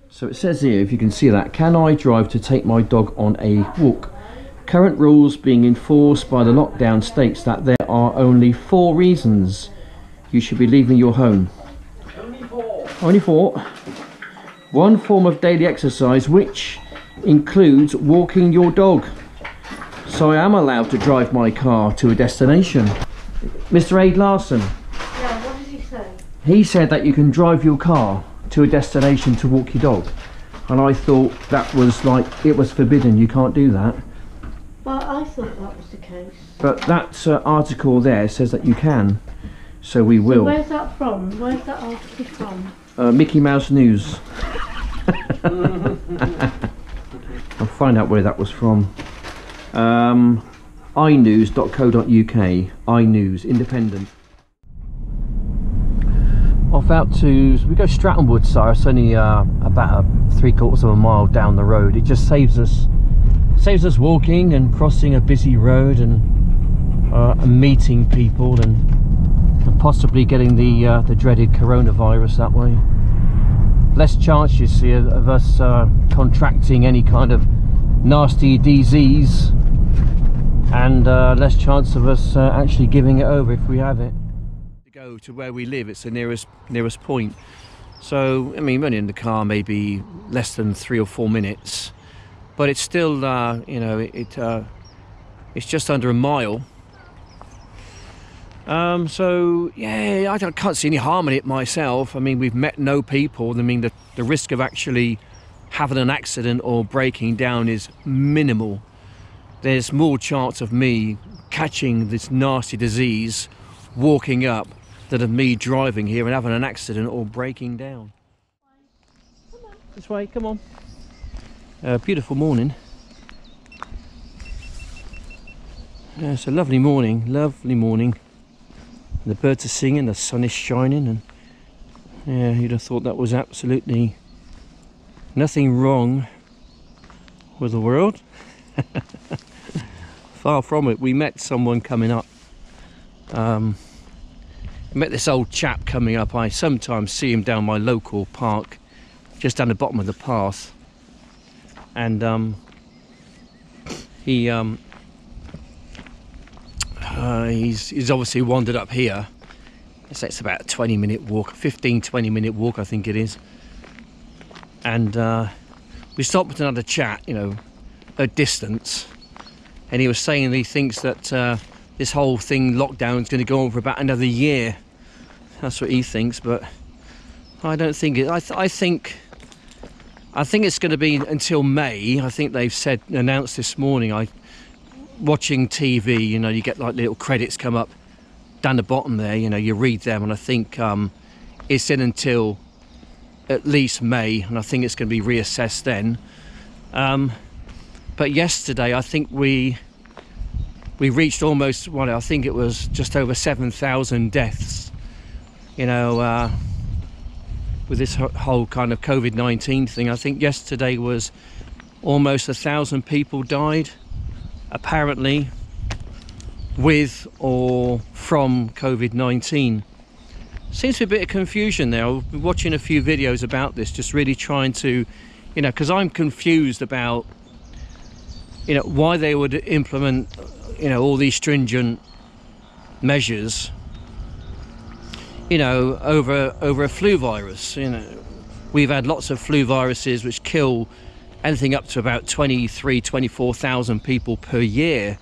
So it says here, if you can see that, can I drive to take my dog on a walk? Current rules being enforced by the lockdown states that there are only 4 reasons you should be leaving your home. Only 4. Only 4. 1 form of daily exercise, which includes walking your dog. So I am allowed to drive my car to a destination. Mr. Aid Larson. Yeah, what did he say? He said that you can drive your car to a destination to walk your dog. And I thought that was like, it was forbidden, you can't do that. Well, I thought that was the case. But that article there says that you can. So we will. So where's that from? Where's that article from? Mickey Mouse News. I'll find out where that was from. inews.co.uk. iNews, independent. Off out to, we go Stratton Woodside. It's only about 3/4 of a mile down the road. It just saves us walking and crossing a busy road and meeting people and possibly getting the dreaded coronavirus that way. Less chance, you see, of us contracting any kind of nasty disease, and less chance of us actually giving it over if we have it. To go to where we live, it's the nearest point. So I mean, running in the car maybe less than 3 or 4 minutes, but it's still you know, it's just under a mile. So yeah, I can't see any harm in it myself. I mean, we've met no people. I mean, the risk of actually having an accident or breaking down is minimal. There's more chance of me catching this nasty disease walking up than of me driving here and having an accident or breaking down. This way, come on. Beautiful morning. Yeah, it's a lovely morning, lovely morning. The birds are singing, the sun is shining, and yeah, you'd have thought that was absolutely nothing wrong with the world. Far from it. We met someone coming up. Met this old chap coming up. I sometimes see him down my local park, just down the bottom of the path, and he's obviously wandered up here. So it's about a 20-minute walk, 15-20 minute walk I think it is. And we stopped and had a chat, you know, at distance. And he was saying he thinks that this whole thing, lockdown, is going to go on for about another year. That's what he thinks, but I don't think it. I think it's going to be until May. I think they've announced this morning. Watching TV, you know, you get like little credits come up down the bottom there, you know, you read them, and I think it's in until at least May, and I think it's going to be reassessed then. But yesterday I think we reached almost, well, I think it was just over 7,000 deaths, you know, with this whole kind of COVID-19 thing. I think yesterday was almost 1,000 people died, apparently, with or from COVID-19. Seems to be a bit of confusion there. I've been watching a few videos about this, just really trying to, you know, because I'm confused about, you know, why they would implement, you know, all these stringent measures, you know, over a flu virus. You know, we've had lots of flu viruses which kill anything up to about 24,000 people per year.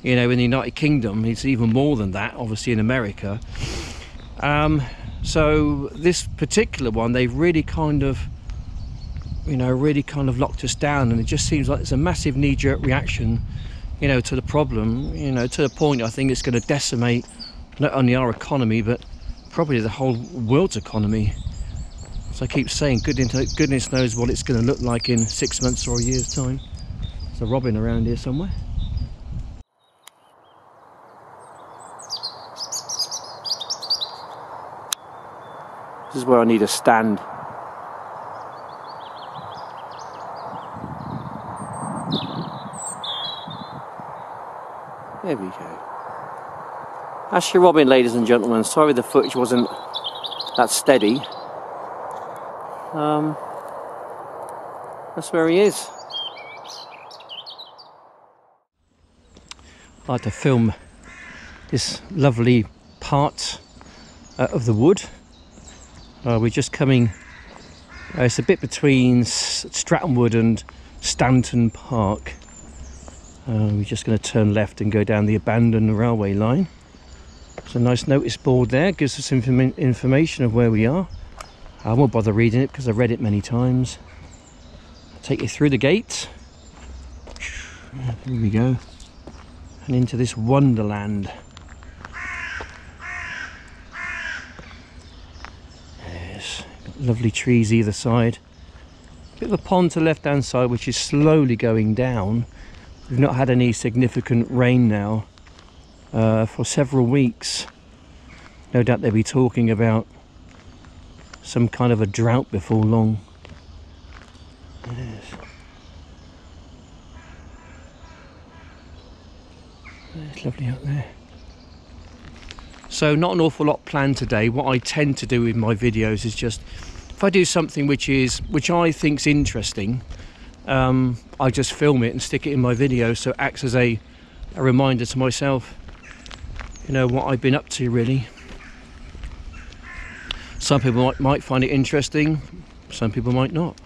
You know, in the United Kingdom, it's even more than that, obviously in America. So this particular one, they've really kind of, you know, locked us down, and it just seems like it's a massive knee-jerk reaction, you know, to the problem, you know, to the point I think it's going to decimate not only our economy, but probably the whole world's economy. So I keep saying, goodness knows what it's going to look like in 6 months or a year's time. There's a robin around here somewhere. This is where I need a stand. There we go. That's your robin, ladies and gentlemen. Sorry the footage wasn't that steady. That's where he is. I had to film this lovely part of the wood. We're just coming, it's a bit between Stratton Wood and Stanton Park. We're just going to turn left and go down the abandoned railway line. There's a nice notice board there, gives us information of where we are. I won't bother reading it because I've read it many times. I'll take you through the gate. Here we go. And into this wonderland. Yes, got lovely trees either side. Bit of a pond to the left hand side which is slowly going down. We've not had any significant rain now for several weeks. No doubt they'll be talking about some kind of a drought before long. Yes. It's lovely out there. So not an awful lot planned today. What I tend to do with my videos is just, if I do something which I think's interesting, I just film it and stick it in my video, so it acts as a reminder to myself, you know, what I've been up to really. Some people might find it interesting, some people might not,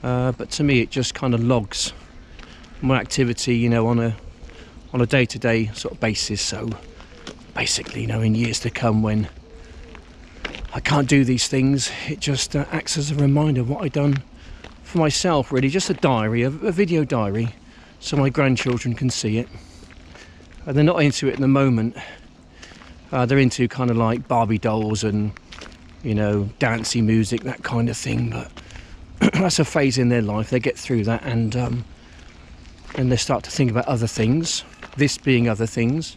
but to me it just kind of logs my activity, you know, on a day-to-day sort of basis. So basically, you know, in years to come when I can't do these things, it just acts as a reminder of what I've done for myself really. Just a diary, a video diary, so my grandchildren can see it. And they're not into it at the moment. They're into kind of like Barbie dolls and, you know, dancey music, that kind of thing, but that's a phase in their life. They get through that and they start to think about other things, this being other things,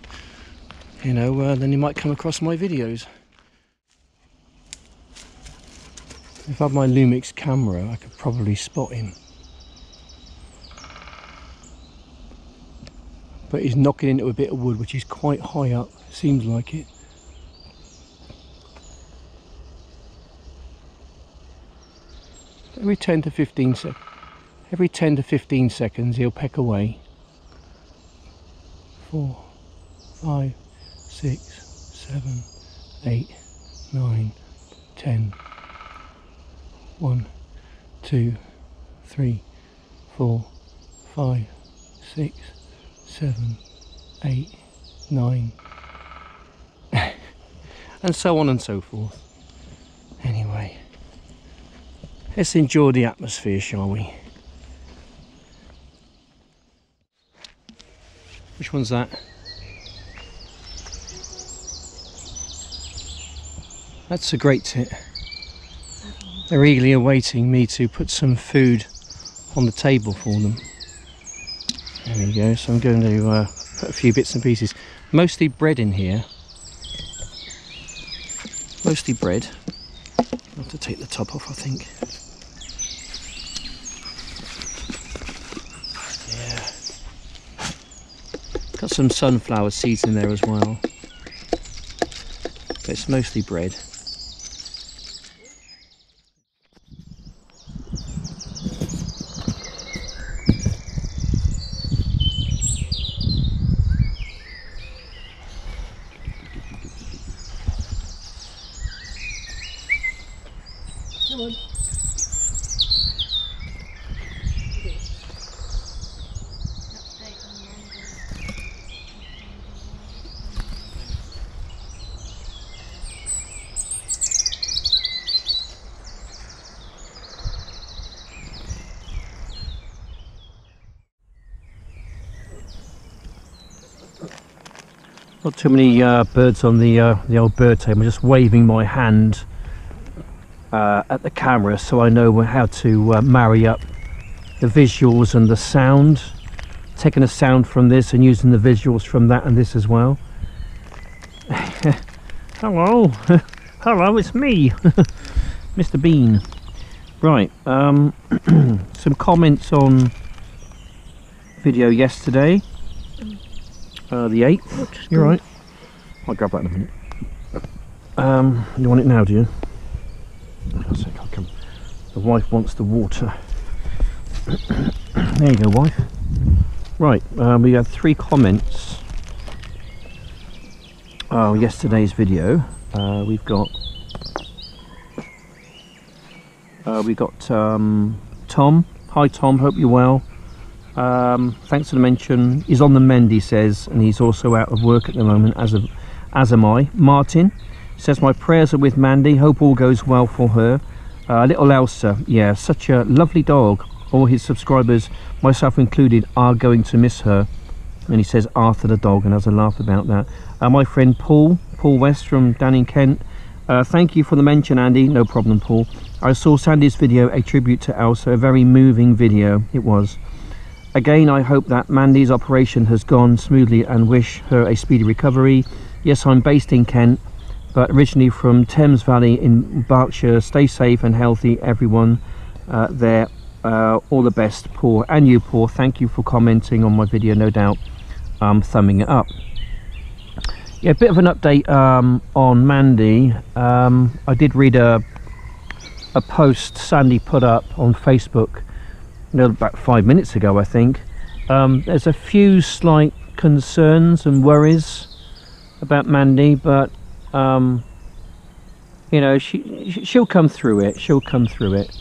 you know, then you might come across my videos. If I had my Lumix camera, I could probably spot him. But he's knocking into a bit of wood, which is quite high up, seems like it. Every 10 to 15 seconds he'll peck away. 4, 5, 6, 7, 8, 9, 10. 1, 2, 3, 4, 5, 6, 7, 8, 9, and so on and so forth. Anyway, let's enjoy the atmosphere, shall we? Which one's that? That's a great tit. They're eagerly awaiting me to put some food on the table for them. There we go. So I'm going to put a few bits and pieces. Mostly bread in here. Mostly bread. I'll have to take the top off, I think. Yeah. Got some sunflower seeds in there as well. But it's mostly bread. Not too many birds on the old bird table. I'm just waving my hand at the camera so I know how to marry up the visuals and the sound. Taking a sound from this and using the visuals from that and this as well. Hello, hello, it's me, Mr. Bean. Right, some comments on video yesterday. The 8th. You're right. I'll grab that in a minute. You want it now, do you? I'll come. The wife wants the water. There you go, wife. Right, we had 3 comments. Yesterday's video. We've got Tom. Hi Tom, hope you're well. Thanks for the mention. He's on the mend, he says, and he's also out of work at the moment, as am I. Martin says, my prayers are with Mandy, hope all goes well for her. Little Elsa, yeah, such a lovely dog. All his subscribers, myself included, are going to miss her. And he says Arthur the dog, and has a laugh about that. My friend Paul West from down in Kent, thank you for the mention, Andy. No problem, Paul. I saw Sandy's video, a tribute to Elsa, a very moving video it was. Again, I hope that Mandy's operation has gone smoothly and wish her a speedy recovery. Yes, I'm based in Kent, but originally from Thames Valley in Berkshire. Stay safe and healthy, everyone there. All the best, Paul. And you, Paul, thank you for commenting on my video, no doubt. Thumbing it up. Yeah, a bit of an update on Mandy. I did read a post Sandy put up on Facebook, about 5 minutes ago, I think. There's a few slight concerns and worries about Mandy, but you know, she'll come through it. She'll come through it.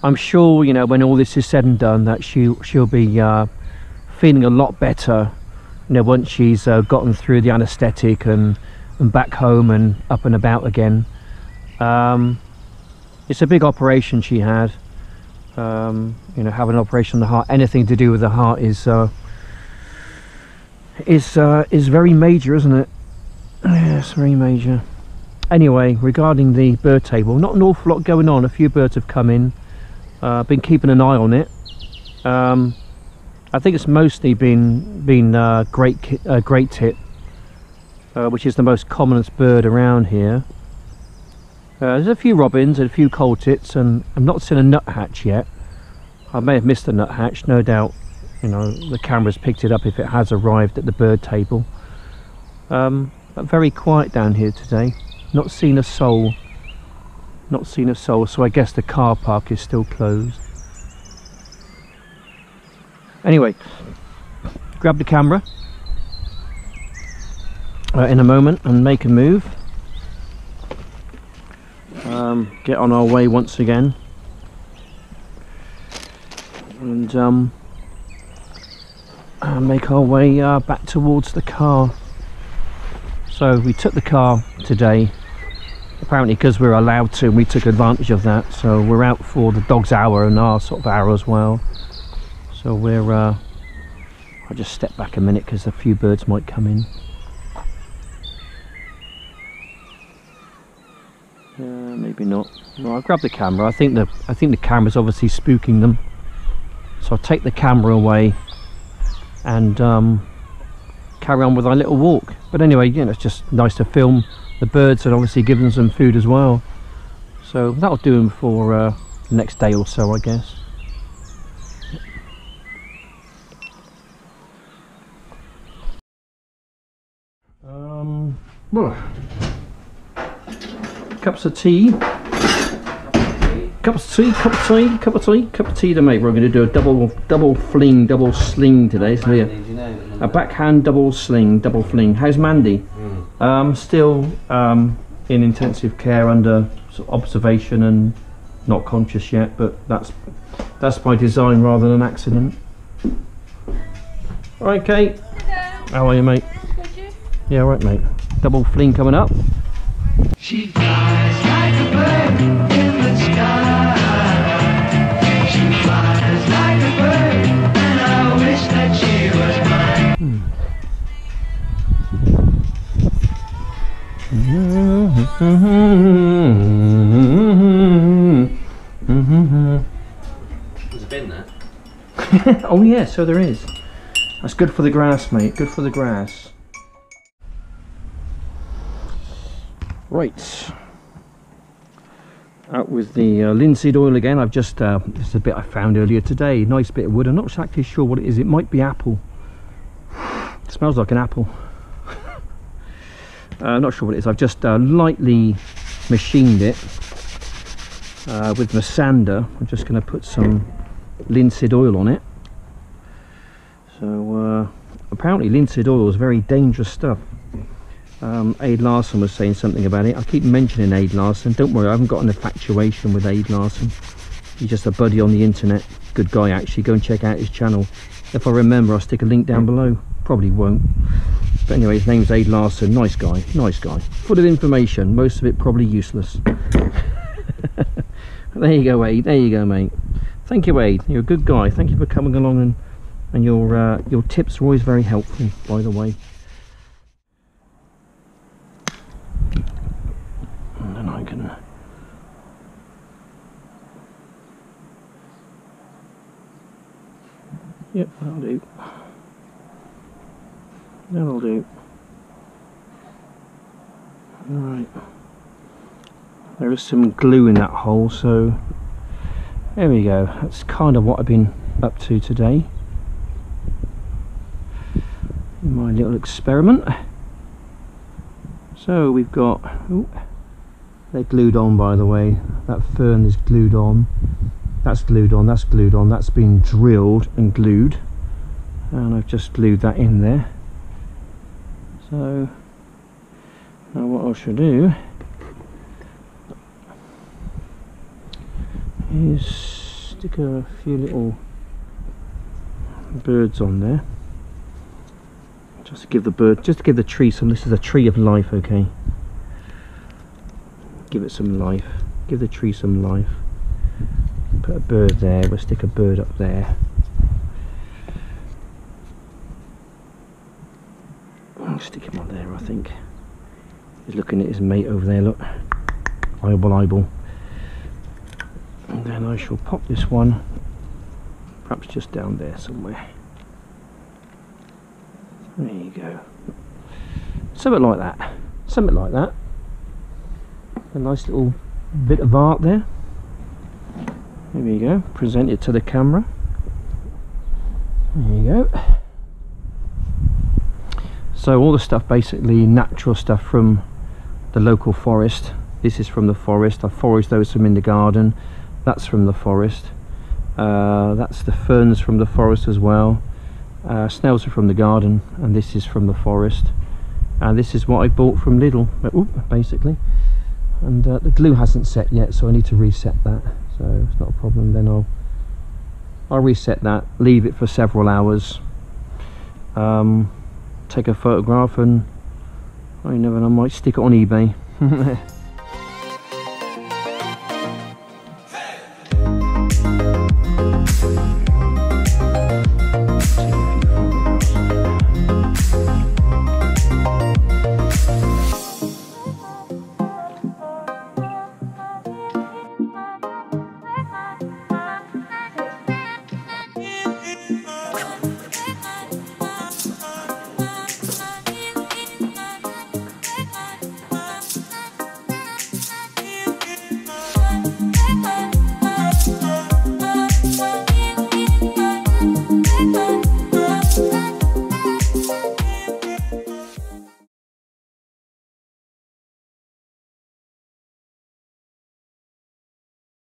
I'm sure, you know, when all this is said and done, that she'll be feeling a lot better, you know, once she's gotten through the anaesthetic and back home and up and about again. It's a big operation she had. You know, having an operation on the heart, anything to do with the heart is very major, isn't it? Yes, very major. Anyway, regarding the bird table, not an awful lot going on. A few birds have come in. Been keeping an eye on it. I think it's mostly been great tit, which is the most commonest bird around here. There's a few robins and a few coal tits, and I'm not seeing a nuthatch yet. I may have missed the nuthatch, no doubt. You know, the camera's picked it up if it has arrived at the bird table. But very quiet down here today. Not seen a soul. Not seen a soul, so I guess the car park is still closed. Anyway, grab the camera in a moment and make a move. Get on our way once again, and make our way back towards the car. So we took the car today, apparently because we're allowed to, and we took advantage of that. So we're out for the dog's hour and our sort of hour as well. So we're I'll just step back a minute because a few birds might come in. Maybe not. Well, I'll grab the camera. I think the camera's obviously spooking them. So I'll take the camera away and carry on with our little walk. But anyway, you know, it's just nice to film the birds and obviously give them some food as well. So that'll do them for the next day or so, I guess. Well, cups of tea. Cup of tea to make. We're going to do a double sling today. So yeah, a backhand double fling. How's Mandy? Still in intensive care under sort of observation and not conscious yet, but that's by design rather than accident. All right, Kate. Hello. How are you, mate? Yeah, all right, mate. Double fling coming up. She flies like a bird in the sky. She flies like a bird, and I wish that she was mine. There's a bin there. Oh yeah, so there is. That's good for the grass, mate. Good for the grass. Right, out with the linseed oil again. I've just this is a bit I found earlier today. Nice bit of wood. I'm not exactly sure what it is. It might be apple. It smells like an apple. Not sure what it is. I've just lightly machined it with my sander. I'm just going to put some linseed oil on it. So apparently linseed oil is very dangerous stuff. Aid Larson was saying something about it. I keep mentioning Aid Larson. Don't worry, I haven't got an infatuation with Aid Larson. He's just a buddy on the internet. Good guy, actually. Go and check out his channel. If I remember, I'll stick a link down below. Probably won't. But anyway, his name's Aid Larson. Nice guy. Nice guy. Full of information. Most of it probably useless. There you go, Aid. There you go, mate. Thank you, Aid. You're a good guy. Thank you for coming along, and your tips are always very helpful, by the way. And then I can... Yep, that'll do. That'll do. Alright. There is some glue in that hole, so there we go. That's kind of what I've been up to today. My little experiment. So we've got... Ooh, they're glued on, by the way. That fern is glued on. That's glued on, that's glued on, that's been drilled and glued, and I've just glued that in there. So now what I should do is stick a few little birds on there, just to give the tree some, this is a tree of life, okay? Give it some life, give the tree some life. Put a bird there, we'll stick a bird up there. I'll stick him on there, I think. He's looking at his mate over there, look. Eyeball, eyeball. And then I shall pop this one, perhaps just down there somewhere. There you go. Something like that. Something like that. A nice little bit of art there. There we go, present it to the camera. There you go. So all the stuff, basically natural stuff from the local forest. This is from the forest. I foraged those from in the garden. That's from the forest. That's the ferns from the forest as well. Snails are from the garden, and this is from the forest. And this is what I bought from Lidl, basically. And the glue hasn't set yet, so I need to reset that. So it's not a problem. Then I'll reset that, leave it for several hours, take a photograph, and I never know, I might stick it on eBay.